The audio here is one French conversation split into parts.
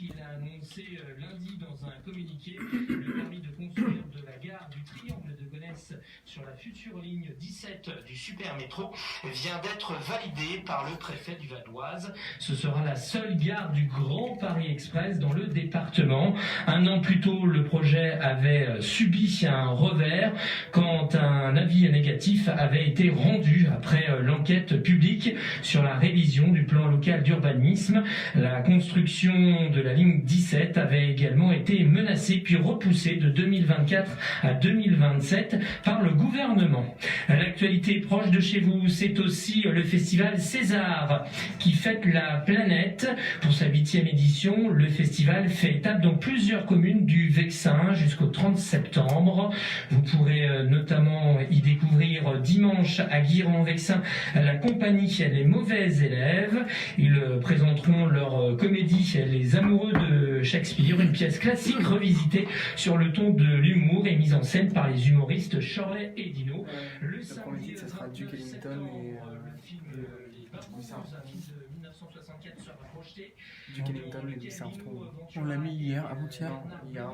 Il a annoncé lundi dans un communiqué le permis de construire de la gare du Triangle de Gonesse sur la future ligne 17 du Supermétro vient d'être validé par le préfet du Val d'Oise. Ce sera la seule gare du Grand Paris Express dans le département. Un an plus tôt, le projet avait subi un revers quand un avis négatif avait été rendu après l'enquête publique sur la révision du plan local d'urbanisme. La construction de la ligne 17 avait également été menacée puis repoussée de 2024 à 2027 par le gouvernement. L'actualité proche de chez vous, c'est aussi le festival César qui fête la planète. Pour sa 8e édition, le festival fait étape dans plusieurs communes du Vexin jusqu'au 30 septembre. Vous pourrez notamment y découvrir dimanche à Guiran-Vexin la compagnie Les Mauvais Élèves. Ils présenteront leur comédie Les Amoureux de Shakespeare, une pièce classique revisitée sur le ton de l'humour et mise en scène par les humoristes Shirley et Dino. Le samedi, ça sera Duke Ellington et le film Les Babous, un film de 1964 sera projeté. Duke Ellington et Louis Armstrong. On l'a mis hier, avant-hier. Hier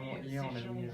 on l'a mis.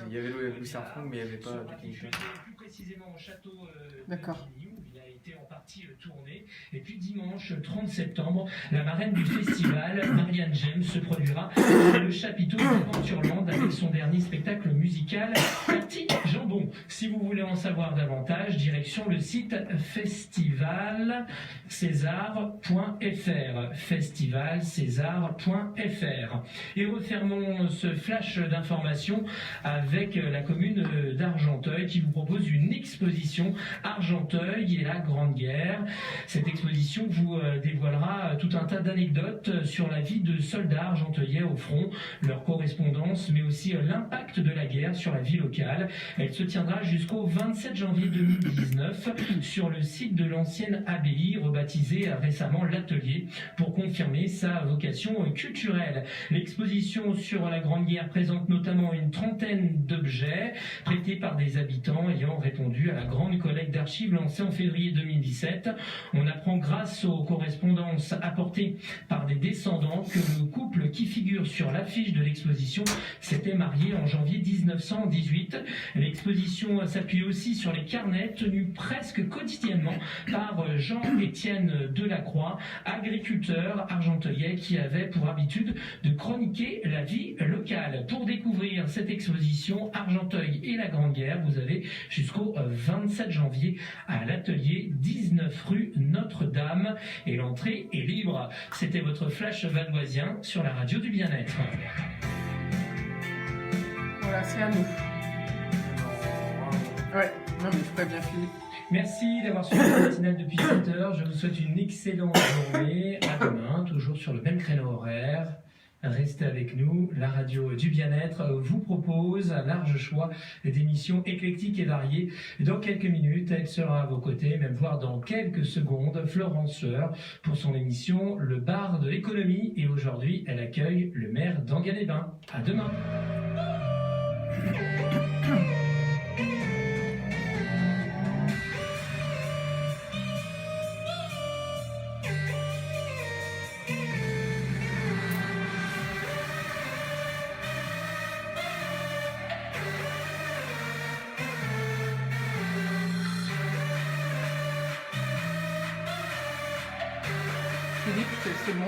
Il y avait Louis Armstrong, mais il n'y avait pas Duke Ellington. Plus précisément au château D'accord. Il a été en partie tourné. Et puis dimanche 30 septembre, la marraine du festival, Marianne James, se produira dans le chapiteau d'Aventureland avec son dernier spectacle musical, Tati Jambon. Si vous voulez en savoir davantage, direction le site festivalcésar.fr. festivalcésar.fr. Et refermons ce flash d'informations avec la commune d'Argenteuil qui vous propose une exposition Argenteuil et la Grande Guerre. Cette exposition vous dévoilera tout un tas d'anecdotes sur la vie de soldats argenteuillais au front, leur correspondance, mais aussi l'impact de la guerre sur la vie locale. Elle se tiendra jusqu'au 27 janvier 2019 sur le site de l'ancienne abbaye, rebaptisée récemment l'Atelier, pour confirmer sa vocation culturelle. L'exposition sur la Grande Guerre présente notamment une trentaine d'objets prêtés par des habitants ayant répondu à la grande collecte d'archives lancée en février 2017. On apprend grâce aux correspondances apportées par des descendants que le couple qui figure sur l'affiche de l'exposition s'était marié en janvier 1918. L'exposition s'appuie aussi sur les carnets tenus presque quotidiennement par Jean-Étienne Delacroix, agriculteur argenteuillais qui avait pour habitude de chroniquer la vie locale. Pour découvrir cette exposition Argenteuil et la Grande Guerre, vous avez jusqu'au 27 janvier à l'atelier 19 rue Notre-Dame et l'entrée est libre. C'était votre flash vanoisien sur la radio du bien-être. Voilà, c'est à nous. Ouais, non mais je préviens Philippe. Merci d'avoir suivi la matinale depuis 7 heures. Je vous souhaite une excellente journée. À demain, toujours sur le même créneau horaire. Restez avec nous. La radio du bien-être vous propose un large choix d'émissions éclectiques et variées. Dans quelques minutes, elle sera à vos côtés, même voire dans quelques secondes, Florence Sueur pour son émission Le Bar de l'économie. Et aujourd'hui, elle accueille le maire d'Enghien-les-Bains. À demain. Philippe, c'est bon.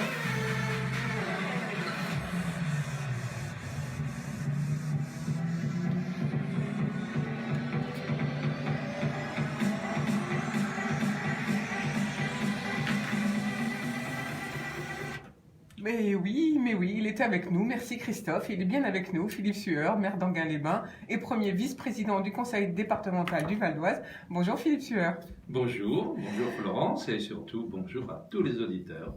Mais oui, il était avec nous. Merci Christophe. Il est bien avec nous. Philippe Sueur, maire d'Enghien-les-Bains et premier vice-président du conseil départemental du Val d'Oise. Bonjour Philippe Sueur. Bonjour Florence et surtout bonjour à tous les auditeurs.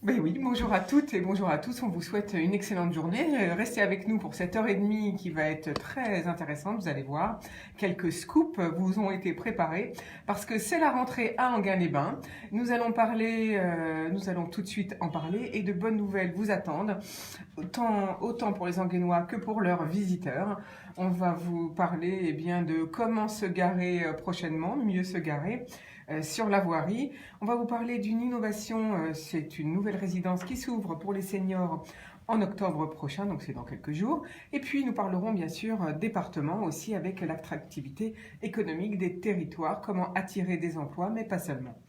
Ben oui, bonjour à toutes et bonjour à tous. On vous souhaite une excellente journée. Restez avec nous pour cette heure et demie qui va être très intéressante. Vous allez voir, quelques scoops vous ont été préparés parce que c'est la rentrée à Enghien-les-Bains. Nous allons tout de suite en parler et de bonnes nouvelles vous attendent, autant pour les Enghiennois que pour leurs visiteurs. On va vous parler de comment se garer prochainement, mieux se garer. sur la voirie. On va vous parler d'une innovation, c'est une nouvelle résidence qui s'ouvre pour les seniors en octobre prochain, donc c'est dans quelques jours. Et puis nous parlerons bien sûr département aussi avec l'attractivité économique des territoires, comment attirer des emplois, mais pas seulement.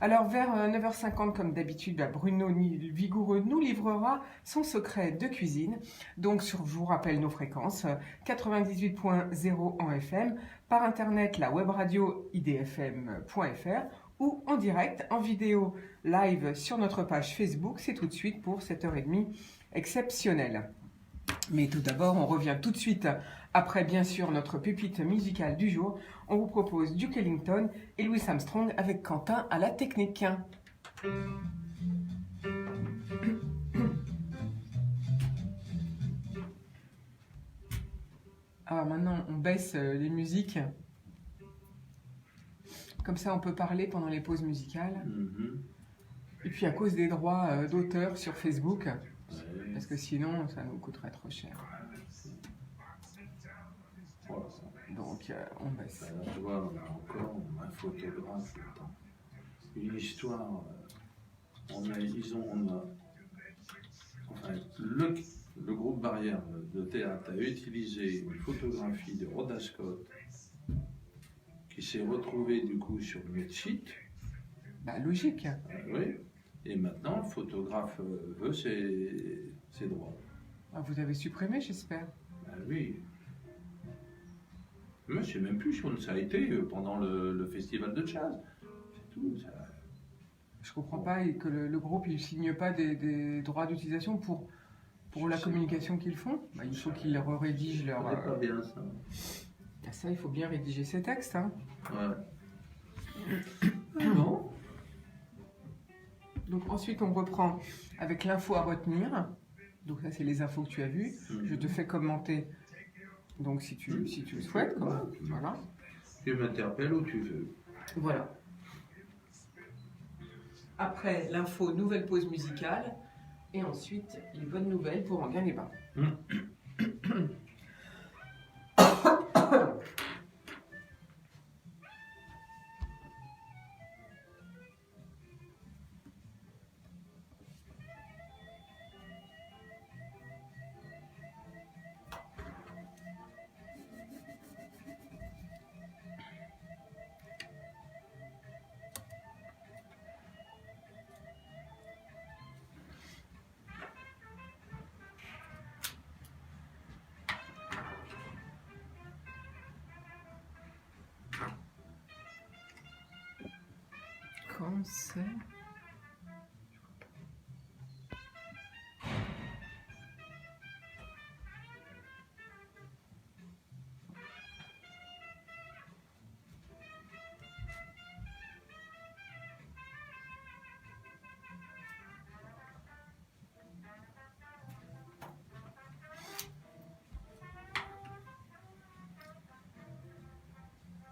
Alors vers 9h50 comme d'habitude, Bruno Vigoureux nous livrera son secret de cuisine. Donc je vous rappelle nos fréquences, 98.0 en FM, par internet la web radio idfm.fr ou en direct, en vidéo live sur notre page Facebook. C'est tout de suite pour 7h30 exceptionnelle. Mais tout d'abord, on revient tout de suite après, bien sûr, notre pépite musicale du jour. On vous propose Duke Ellington et Louis Armstrong avec Quentin à la technique. Alors maintenant, on baisse les musiques. Comme ça, on peut parler pendant les pauses musicales. Et puis à cause des droits d'auteur sur Facebook, parce que sinon, ça nous coûterait trop cher. Donc, on baisse. Alors, tu vois, on a encore un photographe, une histoire. Enfin, le groupe Barrière de théâtre a utilisé une photographie de Rhoda Scott qui s'est retrouvée du coup sur notre site. Bah, logique. Oui. Et maintenant, le photographe veut ses droits. Ah, vous avez supprimé, j'espère. Oui. Mais je ne sais même plus si ça a été pendant le festival de jazz. C'est tout. Ça... Je comprends pas que le groupe ne signe pas des droits d'utilisation pour la communication qu'ils font. Bah, il faut qu'ils rédigent leur... C'est pas bien ça. Ça, il faut bien rédiger ces textes. Hein. Ouais. Bon. Donc ensuite, on reprend avec l'info à retenir. Donc ça, c'est les infos que tu as vues. Je te fais commenter. Donc si tu le souhaites, voilà. Tu m'interpelles où tu veux. Voilà. Après l'info, nouvelle pause musicale. Et ensuite, les bonnes nouvelles pour Enghien-les-Bains. Quand c'est...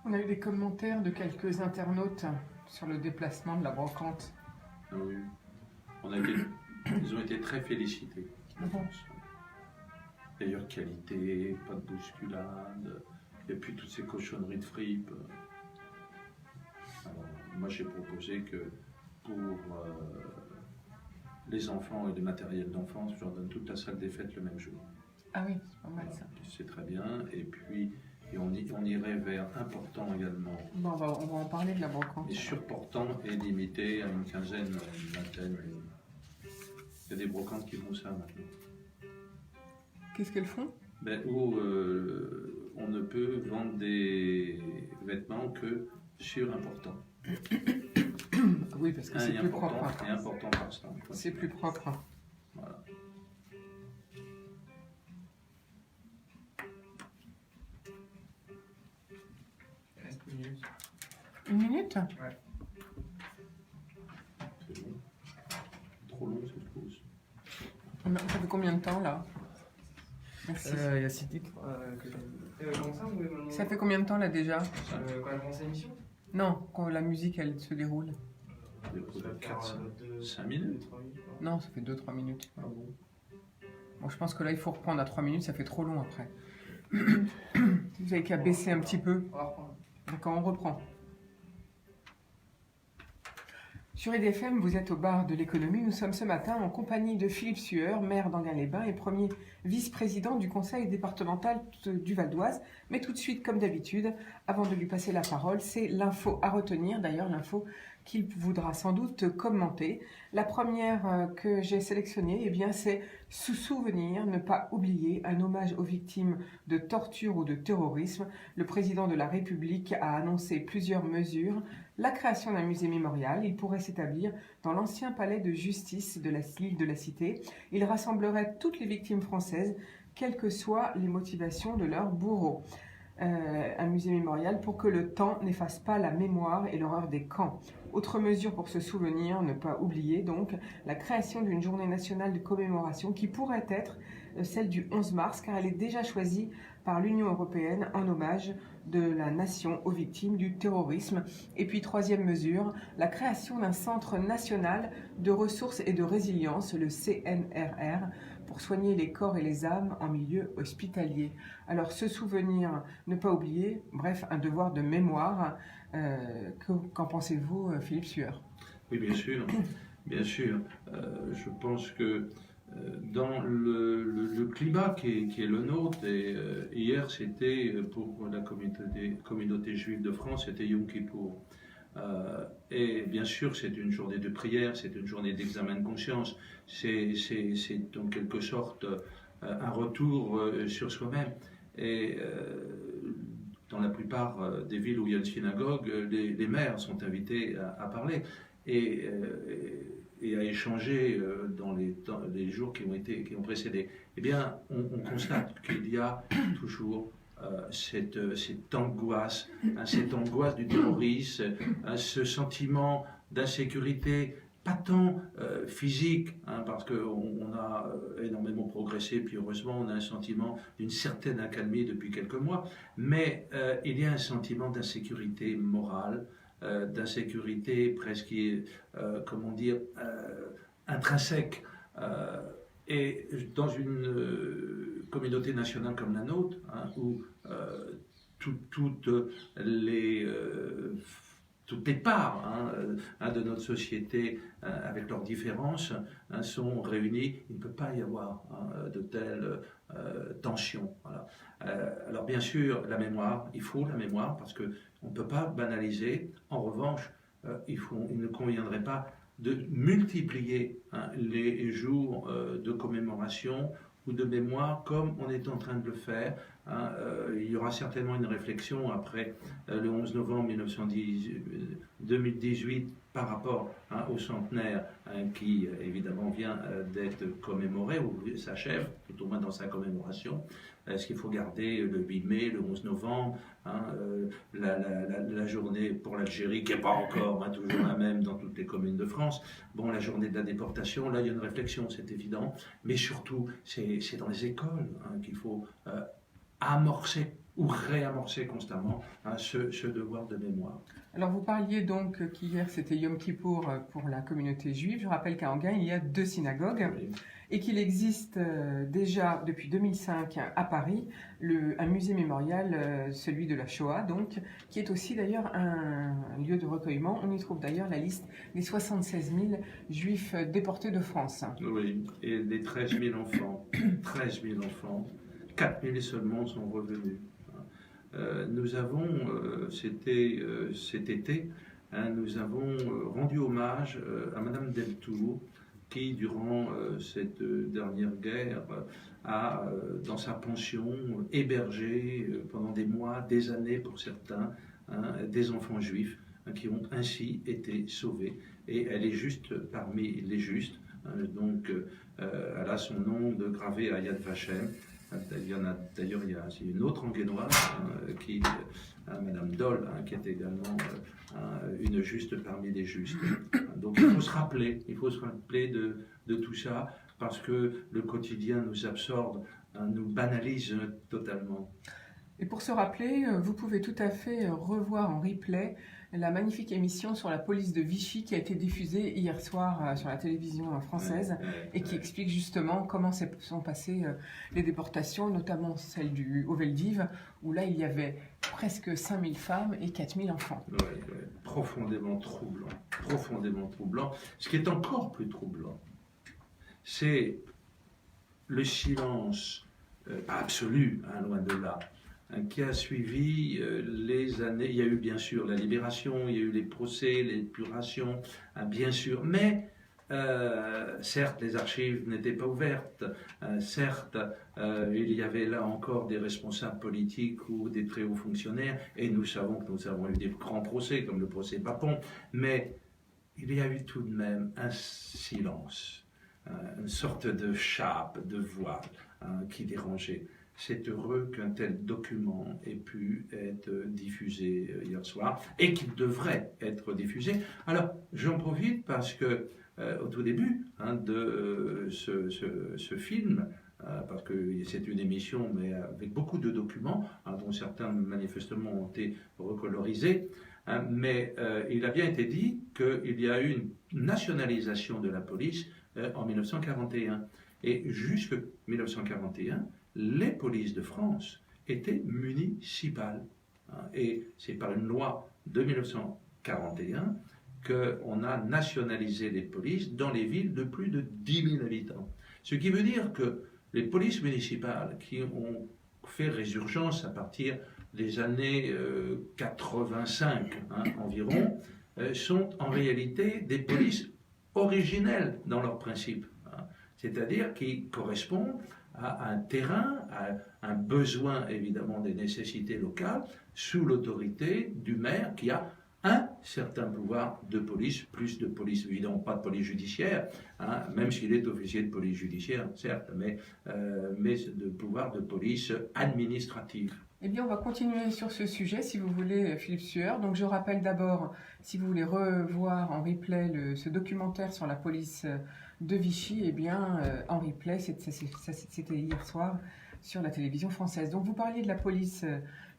On a eu des commentaires de quelques internautes sur le déplacement de la brocante. Oui. Ils ont été très félicités. D'ailleurs, qualité, pas de bousculade, et puis toutes ces cochonneries de fripe. Alors, moi, j'ai proposé que pour les enfants et le matériel d'enfance, je leur donne toute la salle des fêtes le même jour. Ah oui, c'est pas mal ça. C'est très bien. Et puis, on irait vers important également. Bon, on va en parler de la brocante. Et surportant et limité à une quinzaine, une vingtaine. Il y a des brocantes qui font ça maintenant. Qu'est-ce qu'elles font? Où on ne peut vendre des vêtements que sur important. Oui, parce que c'est plus propre. Et important par stand. C'est plus propre. Voilà. Une minute? Ouais. C'est long. Trop long cette pause. Ça fait combien de temps là? Merci. Il y a 6 titres que j'ai. Ça fait combien de temps là déjà? Quand elle commence l'émission Non, quand la musique elle se déroule. 5 minutes. Non, ça fait 2-3 minutes. Ah bon. Bon, je pense que là il faut reprendre à 3 minutes, ça fait trop long après. Vous avez qu'à baisser un petit peu. On va reprendre. D'accord, on reprend. Sur IDFM, vous êtes au bar de l'économie. Nous sommes ce matin en compagnie de Philippe Sueur, maire d'Enghien-les-Bains et premier vice-président du conseil départemental du Val d'Oise. Mais tout de suite, comme d'habitude, avant de lui passer la parole, c'est l'info à retenir. D'ailleurs, l'info qu'il voudra sans doute commenter. La première que j'ai sélectionnée, eh bien, c'est se souvenir, ne pas oublier, un hommage aux victimes de torture ou de terrorisme. Le président de la République a annoncé plusieurs mesures. La création d'un musée mémorial, il pourrait s'établir dans l'ancien palais de justice de l'île de la Cité. Il rassemblerait toutes les victimes françaises, quelles que soient les motivations de leurs bourreaux. Un musée mémorial pour que le temps n'efface pas la mémoire et l'horreur des camps. Autre mesure pour se souvenir, ne pas oublier donc, la création d'une journée nationale de commémoration qui pourrait être celle du 11 mars, car elle est déjà choisie par l'Union européenne en hommage de la nation aux victimes du terrorisme. Et puis troisième mesure, la création d'un centre national de ressources et de résilience, le CNRR, pour soigner les corps et les âmes en milieu hospitalier. Alors se souvenir, ne pas oublier, bref, un devoir de mémoire. Qu'en pensez-vous, Philippe Sueur? Oui, bien sûr, bien sûr. Je pense que dans le climat qui est le nôtre, et hier c'était pour la communauté juive de France, c'était Yom Kippour. Et bien sûr, c'est une journée de prière, c'est une journée d'examen de conscience, c'est en quelque sorte un retour sur soi-même. Et dans la plupart des villes où il y a une synagogue, les maires sont invités à parler et à échanger dans les jours qui ont précédé. Eh bien, on constate qu'il y a toujours cette angoisse du terrorisme, ce sentiment d'insécurité, pas tant physique, parce qu'on a énormément progressé, puis heureusement on a un sentiment d'une certaine accalmie depuis quelques mois, mais il y a un sentiment d'insécurité morale, d'insécurité presque, comment dire, intrinsèque. Et dans une communauté nationale comme la nôtre, où toutes les parts de notre société, avec leurs différences, sont réunies, il ne peut pas y avoir de telles tensions. Voilà. Alors bien sûr, la mémoire, il faut la mémoire, parce qu'on ne peut pas banaliser. En revanche, il ne conviendrait pas de multiplier les jours de commémoration ou de mémoire comme on est en train de le faire. Il y aura certainement une réflexion après le 11 novembre 2018 par rapport au centenaire qui évidemment vient d'être commémoré ou s'achève, tout au moins dans sa commémoration. Est-ce qu'il faut garder le 8 mai, le 11 novembre, la journée pour l'Algérie, qui n'est pas encore toujours la même dans toutes les communes de France. Bon, la journée de la déportation, là il y a une réflexion, c'est évident, mais surtout c'est dans les écoles qu'il faut amorcer ou réamorcer constamment ce devoir de mémoire. Alors vous parliez donc qu'hier c'était Yom Kippour pour la communauté juive. Je rappelle qu'à Enghien il y a 2 synagogues. Oui. Et qu'il existe déjà depuis 2005 à Paris un musée mémorial, celui de la Shoah, donc, qui est aussi d'ailleurs un lieu de recueillement. On y trouve d'ailleurs la liste des 76 000 juifs déportés de France. Oui, et des 13 000 enfants, 13 000 enfants, 4 000 seulement sont revenus. Nous avons, c'était cet été, nous avons rendu hommage à Madame Deltour, qui, durant cette dernière guerre, a, dans sa pension, hébergé pendant des mois, des années pour certains, des enfants juifs qui ont ainsi été sauvés. Et elle est juste parmi les justes. Donc, elle a son nom gravé à Yad Vashem. D'ailleurs, il y a une autre Enguennoise, Madame Doll, qui est également une juste parmi les justes. Donc il faut se rappeler de tout ça, parce que le quotidien nous absorbe, nous banalise totalement. Et pour se rappeler, vous pouvez tout à fait revoir en replay la magnifique émission sur la police de Vichy qui a été diffusée hier soir sur la télévision française et qui explique justement comment sont passées les déportations, notamment celle au Veldiv, où là il y avait presque 5000 femmes et 4000 enfants. Profondément troublant, profondément troublant. Ce qui est encore plus troublant, c'est le silence, pas absolu, hein, loin de là, qui a suivi les années. Il y a eu bien sûr la libération, il y a eu les procès, l'épuration, bien sûr, mais certes les archives n'étaient pas ouvertes, certes il y avait là encore des responsables politiques ou des très hauts fonctionnaires, et nous savons que nous avons eu des grands procès comme le procès Papon, mais il y a eu tout de même un silence, une sorte de chape, de voile qui dérangeait. C'est heureux qu'un tel document ait pu être diffusé hier soir et qu'il devrait être diffusé. Alors, j'en profite parce que au tout début de ce film, parce que c'est une émission mais avec beaucoup de documents, dont certains manifestement ont été recolorisés, mais il a bien été dit qu'il y a eu une nationalisation de la police en 1941. Et jusqu'en 1941, les polices de France étaient municipales. Et c'est par une loi de 1941 qu'on a nationalisé les polices dans les villes de plus de 10 000 habitants. Ce qui veut dire que les polices municipales qui ont fait résurgence à partir des années 85 environ, sont en réalité des polices originelles dans leurs principes. C'est-à-dire qui correspondent à un terrain, à un besoin évidemment des nécessités locales, sous l'autorité du maire qui a un certain pouvoir de police, plus de police, évidemment pas de police judiciaire, même s'il est officier de police judiciaire, certes, mais de pouvoir de police administrative. Eh bien, on va continuer sur ce sujet, si vous voulez, Philippe Sueur. Donc, je rappelle d'abord, si vous voulez revoir en replay ce documentaire sur la police de Vichy, eh bien, en replay, c'était hier soir sur la télévision française. Donc, vous parliez de la police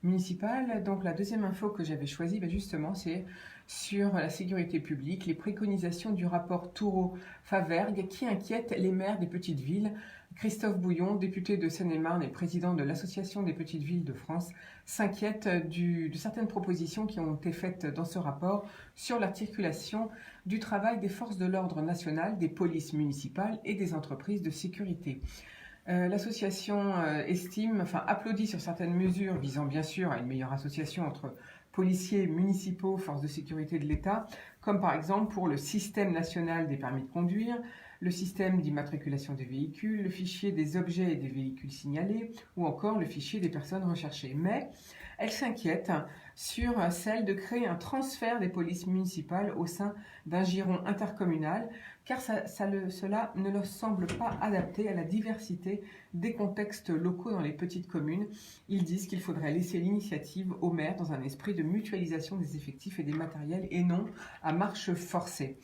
municipale. Donc, la deuxième info que j'avais choisie, justement, c'est sur la sécurité publique, les préconisations du rapport Toureau-Favergue qui inquiètent les maires des petites villes. Christophe Bouillon, député de Seine-et-Marne et président de l'Association des petites villes de France, s'inquiète de certaines propositions qui ont été faites dans ce rapport sur l'articulation du travail des forces de l'ordre national, des polices municipales et des entreprises de sécurité. L'association applaudit sur certaines mesures visant bien sûr à une meilleure association entre policiers municipaux, forces de sécurité de l'État, comme par exemple pour le système national des permis de conduire, le système d'immatriculation des véhicules, le fichier des objets et des véhicules signalés, ou encore le fichier des personnes recherchées. Mais elle s'inquiète sur celle de créer un transfert des polices municipales au sein d'un giron intercommunal, car cela ne leur semble pas adapté à la diversité des contextes locaux dans les petites communes. Ils disent qu'il faudrait laisser l'initiative aux maires dans un esprit de mutualisation des effectifs et des matériels et non à marche forcée.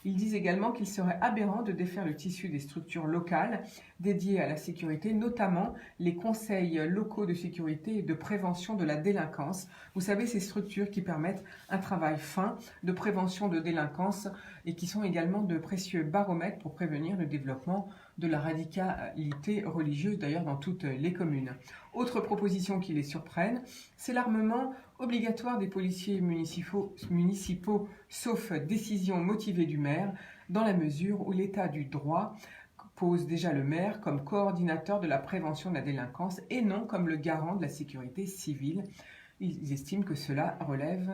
Ils disent également qu'il serait aberrant de défaire le tissu des structures locales dédiées à la sécurité, notamment les conseils locaux de sécurité et de prévention de la délinquance. Vous savez, ces structures qui permettent un travail fin de prévention de délinquance et qui sont également de précieux baromètres pour prévenir le développement de la radicalité religieuse, d'ailleurs dans toutes les communes. Autre proposition qui les surprenne, c'est l'armement obligatoire des policiers municipaux, sauf décision motivée du maire, dans la mesure où l'état du droit pose déjà le maire comme coordinateur de la prévention de la délinquance et non comme le garant de la sécurité civile. Ils estiment que cela relève,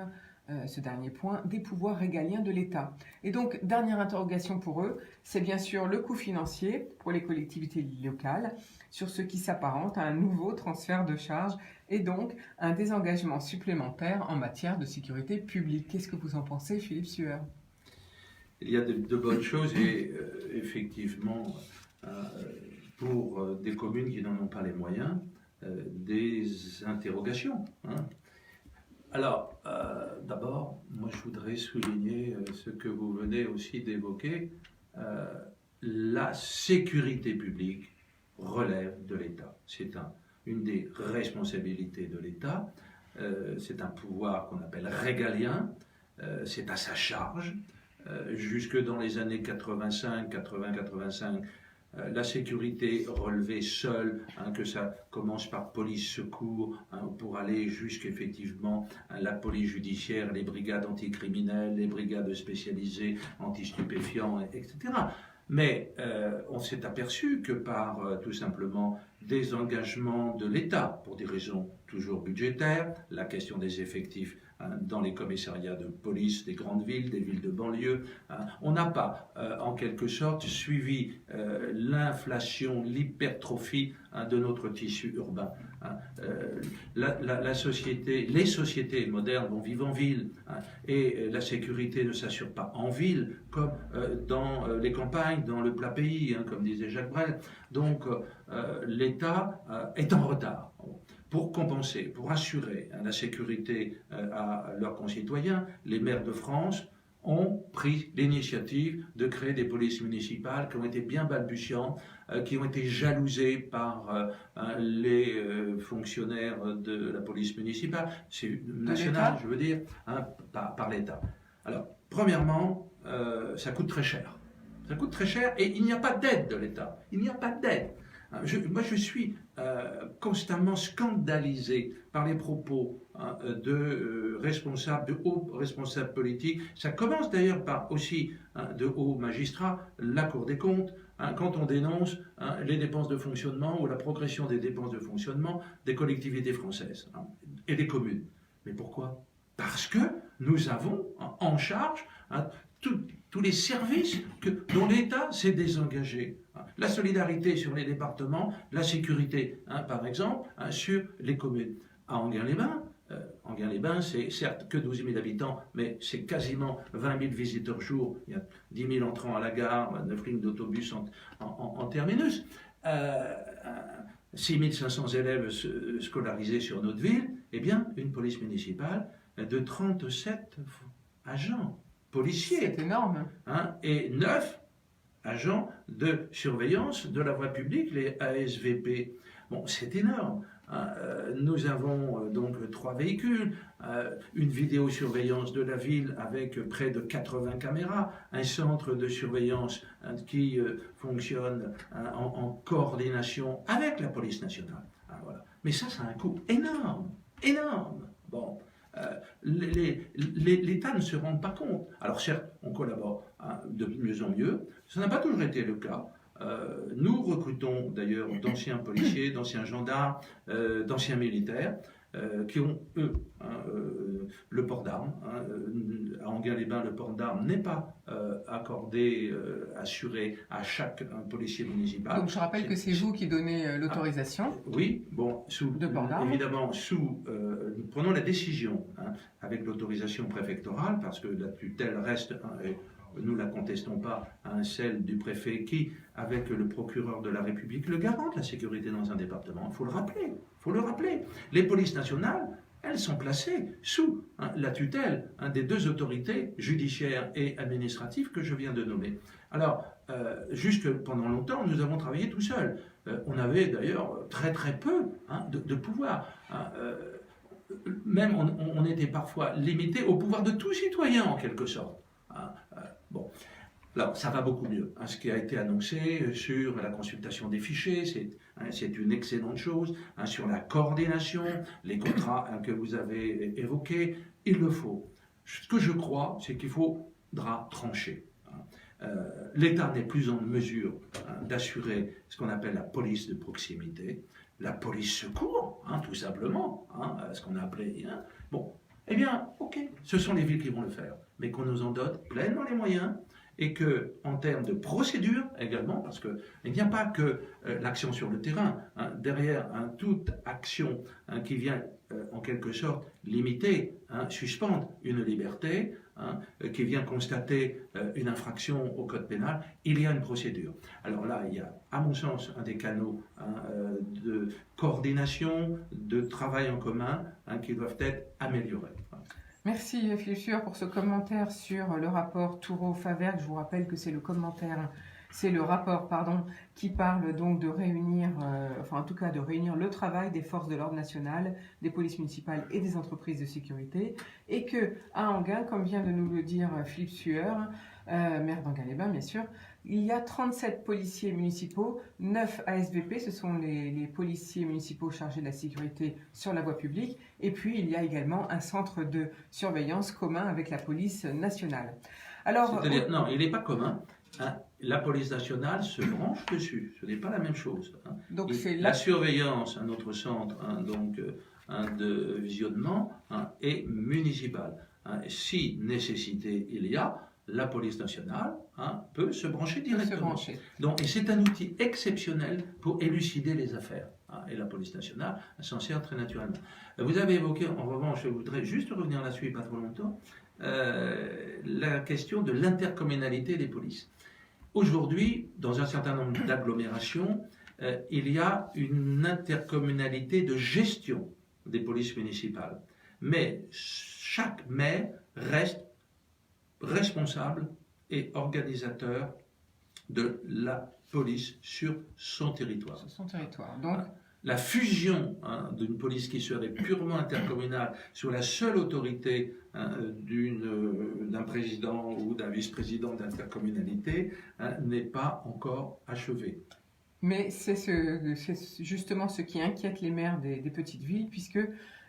ce dernier point, des pouvoirs régaliens de l'État. Et donc, dernière interrogation pour eux, c'est bien sûr le coût financier pour les collectivités locales, sur ce qui s'apparente à un nouveau transfert de charges et donc un désengagement supplémentaire en matière de sécurité publique. Qu'est-ce que vous en pensez, Philippe Sueur ? Il y a de bonnes choses et effectivement, pour des communes qui n'en ont pas les moyens, des interrogations. Alors, d'abord, moi je voudrais souligner ce que vous venez aussi d'évoquer. La sécurité publique relève de l'État. C'est une des responsabilités de l'État. C'est un pouvoir qu'on appelle régalien. c'est à sa charge. Jusque dans les années 80-85, la sécurité relevée seule, que ça commence par police secours, pour aller jusqu'effectivement la police judiciaire, les brigades anticriminelles, les brigades spécialisées anti-stupéfiants, etc. Mais on s'est aperçu que par tout simplement des engagements de l'État, pour des raisons toujours budgétaires, la question des effectifs dans les commissariats de police des grandes villes, des villes de banlieue, on n'a pas en quelque sorte suivi l'inflation, l'hypertrophie de notre tissu urbain. La société, les sociétés modernes vivent en ville, et la sécurité ne s'assure pas en ville comme dans les campagnes, dans le plat pays, comme disait Jacques Brel. Donc l'État est en retard. Pour compenser, pour assurer la sécurité à leurs concitoyens, les maires de France ont pris l'initiative de créer des polices municipales qui ont été bien balbutiantes, qui ont été jalousées par les fonctionnaires de la police municipale, c'est national, je veux dire, par l'État. Alors, premièrement, ça coûte très cher. Ça coûte très cher et il n'y a pas d'aide de l'État. Il n'y a pas d'aide. Moi, je suis constamment scandalisé par les propos de responsables, de hauts responsables politiques. Ça commence d'ailleurs par aussi de hauts magistrats, la Cour des comptes, quand on dénonce les dépenses de fonctionnement ou la progression des dépenses de fonctionnement des collectivités françaises et des communes. Mais pourquoi? Parce que nous avons en charge tous les services dont l'État s'est désengagé. La solidarité sur les départements, la sécurité, par exemple, sur les communes. À Enghien-les-Bains, c'est certes que 12 000 habitants, mais c'est quasiment 20 000 visiteurs jour. Il y a 10 000 entrants à la gare, 9 lignes d'autobus en terminus. 6 500 élèves scolarisés sur notre ville. Eh bien, une police municipale de 37 agents policiers. C'est énorme. Et 9 agents de surveillance de la voie publique, les ASVP. Bon, c'est énorme. Nous avons donc 3 véhicules, une vidéosurveillance de la ville avec près de 80 caméras, un centre de surveillance qui fonctionne en coordination avec la police nationale. Voilà. Mais ça a un coût énorme, énorme. Bon. L'État ne se rend pas compte. Alors certes, on collabore de mieux en mieux. Ça n'a pas toujours été le cas. Nous recrutons d'ailleurs d'anciens policiers, d'anciens gendarmes, d'anciens militaires qui ont, eux, le port d'armes. À Enghien-les-Bains, le port d'armes n'est pas accordé, assuré à chaque policier municipal. Donc je rappelle que c'est vous qui donnez l'autorisation. Oui, bon, évidemment, nous prenons la décision avec l'autorisation préfectorale, parce que la tutelle reste, nous ne la contestons pas, celle du préfet qui, avec le procureur de la République, le garant de la sécurité dans un département. Il faut le rappeler. Les polices nationales, elles sont placées sous la tutelle des 2 autorités judiciaires et administratives que je viens de nommer. Alors, jusque pendant longtemps, nous avons travaillé tout seuls. On avait d'ailleurs très peu de pouvoir. Même on était parfois limité au pouvoir de tout citoyen en quelque sorte. Bon, alors ça va beaucoup mieux. Ce qui a été annoncé sur la consultation des fichiers, c'est une excellente chose. Sur la coordination, les contrats que vous avez évoqués, il le faut. Ce que je crois, c'est qu'il faudra trancher. L'État n'est plus en mesure d'assurer ce qu'on appelle la police de proximité, la police secours, tout simplement, ce qu'on a appelé. Bon, eh bien, ok, ce sont les villes qui vont le faire, mais qu'on nous en dote pleinement les moyens, et que, en termes de procédure également, parce qu'il n'y a pas que l'action sur le terrain, derrière toute action qui vient en quelque sorte limiter, suspendre une liberté, qui vient constater une infraction au code pénal, il y a une procédure. Alors là, il y a, à mon sens, un des canaux de coordination, de travail en commun qui doivent être améliorés. Merci Philippe Sueur pour ce commentaire sur le rapport Toureau-Favergue. Je vous rappelle que c'est le commentaire C'est le rapport, qui parle donc de réunir, enfin en tout cas de réunir le travail des forces de l'ordre national, des polices municipales et des entreprises de sécurité, et que à Enghien, comme vient de nous le dire Philippe Sueur, maire d'Enghien-les-Bains bien sûr, il y a 37 policiers municipaux, 9 ASVP, ce sont les policiers municipaux chargés de la sécurité sur la voie publique, et puis il y a également un centre de surveillance commun avec la police nationale. Alors, c'est-à-dire, non, il n'est pas commun. Hein. La police nationale se branche dessus. Ce n'est pas la même chose. Hein. donc c'est La surveillance, un autre centre, un de visionnement, est municipal. Hein. Si nécessité il y a, la police nationale peut se brancher directement. Donc, et c'est un outil exceptionnel pour élucider les affaires. Hein. Et la police nationale s'en sert très naturellement. Vous avez évoqué, en revanche, je voudrais juste revenir là-dessus, pas trop longtemps, la question de l'intercommunalité des polices. Aujourd'hui, dans un certain nombre d'agglomérations, il y a une intercommunalité de gestion des polices municipales. Mais chaque maire reste responsable et organisateur de la police sur son territoire. Sur son territoire. Donc, la fusion d'une police qui serait purement intercommunale sur la seule autorité d'un président ou d'un vice-président d'intercommunalité n'est pas encore achevée. Mais c'est justement ce qui inquiète les maires des petites villes, puisque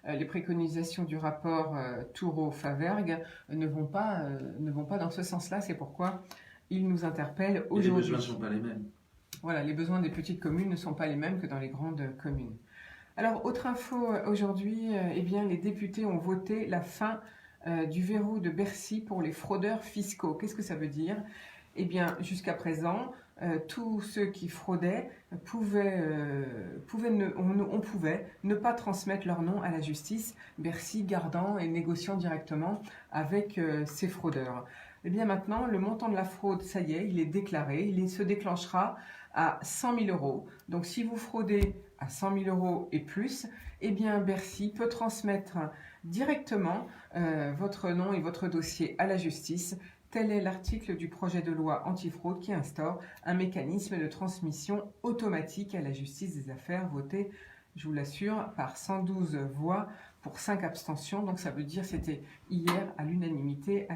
les préconisations du rapport Toureau-Favergue ne vont pas dans ce sens-là. C'est pourquoi ils nous interpellent aujourd'hui. Les besoins ne sont pas les mêmes. Voilà, les besoins des petites communes ne sont pas les mêmes que dans les grandes communes. Alors, autre info aujourd'hui, les députés ont voté la fin du verrou de Bercy pour les fraudeurs fiscaux. Qu'est-ce que ça veut dire ? Eh bien, jusqu'à présent, tous ceux qui fraudaient on pouvait ne pas transmettre leur nom à la justice, Bercy gardant et négociant directement avec ces fraudeurs. Eh bien maintenant, le montant de la fraude, ça y est, il est déclaré, il se déclenchera à 100 000 euros. Donc si vous fraudez à 100 000 euros et plus, eh bien Bercy peut transmettre directement votre nom et votre dossier à la justice. Tel est l'article du projet de loi antifraude qui instaure un mécanisme de transmission automatique à la justice des affaires voté, je vous l'assure, par 112 voix pour 5 abstentions. Donc ça veut dire c'était hier à l'unanimité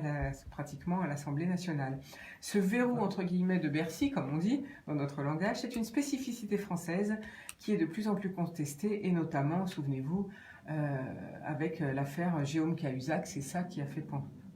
pratiquement à l'Assemblée nationale. Ce verrou entre guillemets de Bercy, comme on dit dans notre langage, c'est une spécificité française qui est de plus en plus contestée et notamment, souvenez-vous, avec l'affaire Jérôme Cahuzac, c'est ça qui a fait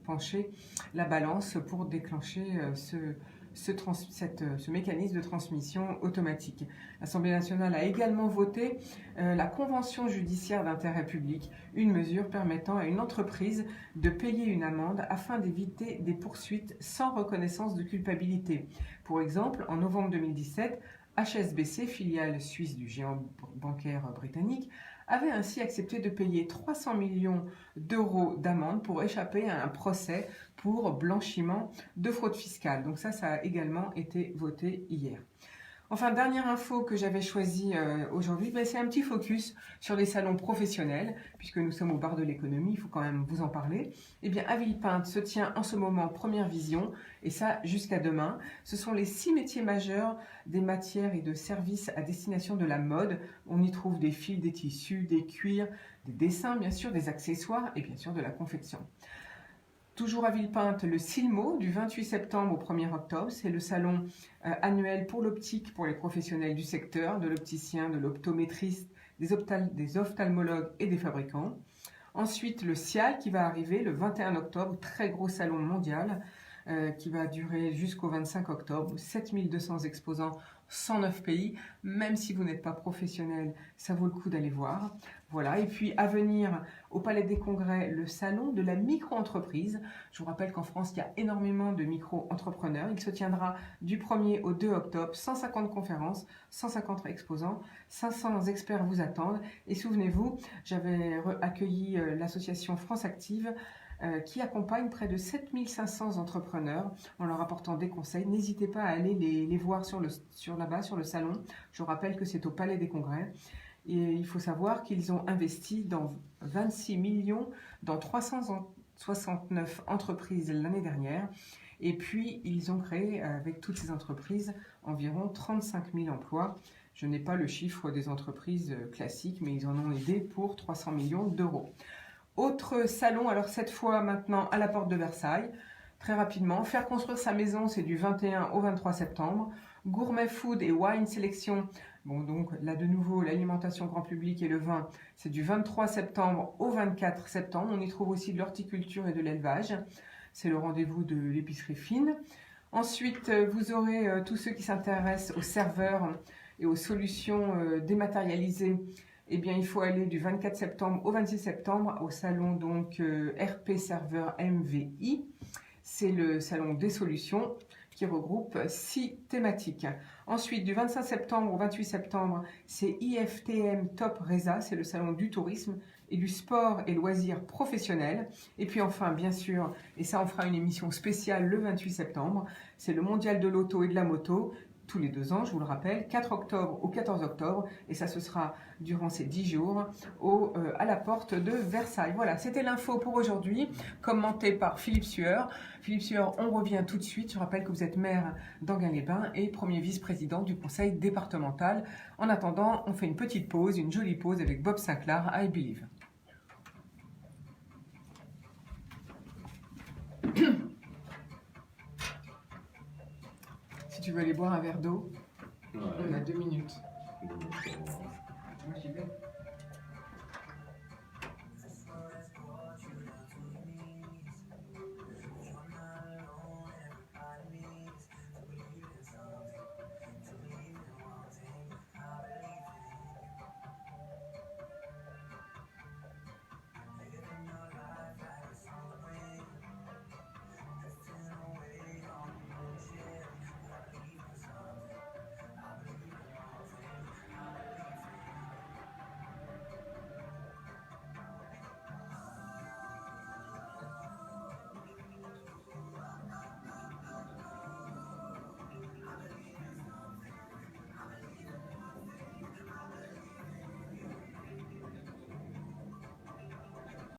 pencher la balance pour déclencher ce mécanisme de transmission automatique. L'Assemblée nationale a également voté la convention judiciaire d'intérêt public, une mesure permettant à une entreprise de payer une amende afin d'éviter des poursuites sans reconnaissance de culpabilité. Pour exemple, en novembre 2017, HSBC, filiale suisse du géant bancaire britannique, avait ainsi accepté de payer 300 millions d'euros d'amende pour échapper à un procès pour blanchiment de fraude fiscale. Donc ça a également été voté hier. Enfin, dernière info que j'avais choisie aujourd'hui, c'est un petit focus sur les salons professionnels, puisque nous sommes au bar de l'économie, il faut quand même vous en parler. Eh bien, à Villepinte se tient en ce moment Première Vision, et ça jusqu'à demain. Ce sont les 6 métiers majeurs des matières et de services à destination de la mode. On y trouve des fils, des tissus, des cuirs, des dessins, bien sûr, des accessoires et bien sûr de la confection. Toujours à Villepinte, le Silmo, du 28 septembre au 1er octobre. C'est le salon annuel pour l'optique pour les professionnels du secteur, de l'opticien, de l'optométriste, des ophtalmologues et des fabricants. Ensuite, le Cial qui va arriver le 21 octobre, très gros salon mondial qui va durer jusqu'au 25 octobre. 7200 exposants, 109 pays. Même si vous n'êtes pas professionnel, ça vaut le coup d'aller voir. Voilà. Et puis à venir au Palais des Congrès, le salon de la micro-entreprise. Je vous rappelle qu'en France, il y a énormément de micro-entrepreneurs. Il se tiendra du 1er au 2 octobre. 150 conférences, 150 exposants, 500 experts vous attendent. Et souvenez-vous, j'avais accueilli l'association France Active qui accompagne près de 7500 entrepreneurs en leur apportant des conseils. N'hésitez pas à aller les voir là-bas sur le salon. Je vous rappelle que c'est au Palais des Congrès. Et il faut savoir qu'ils ont investi dans 26 millions dans 300 69 entreprises l'année dernière. Et puis, ils ont créé, avec toutes ces entreprises, environ 35 000 emplois. Je n'ai pas le chiffre des entreprises classiques, mais ils en ont aidé pour 300 millions d'euros. Autre salon, alors cette fois maintenant à la porte de Versailles, très rapidement. Faire construire sa maison, c'est du 21 au 23 septembre. Gourmet Food et Wine Sélection, bon donc là de nouveau l'alimentation grand public et le vin, c'est du 23 septembre au 24 septembre. On y trouve aussi de l'horticulture et de l'élevage. C'est le rendez-vous de l'épicerie fine. Ensuite, vous aurez tous ceux qui s'intéressent aux serveurs et aux solutions dématérialisées. Eh bien, il faut aller du 24 septembre au 26 septembre au salon donc RP Serveur MVI. C'est le salon des solutions qui regroupe 6 thématiques. Ensuite, du 25 septembre au 28 septembre, c'est IFTM Top Reza, c'est le salon du tourisme et du sport et loisirs professionnels. Et puis enfin, bien sûr, et ça on fera une émission spéciale le 28 septembre, c'est le mondial de l'auto et de la moto, tous les 2 ans, je vous le rappelle, 4 octobre au 14 octobre, et ça ce sera durant ces 10 jours à la porte de Versailles. Voilà, c'était l'info pour aujourd'hui, commentée par Philippe Sueur. Philippe Sueur, on revient tout de suite. Je rappelle que vous êtes maire d'Enghien-les-Bains et premier vice-président du conseil départemental. En attendant, on fait une petite pause, une jolie pause avec Bob Sinclair, I Believe. Si tu veux aller boire un verre d'eau, on a 2 minutes.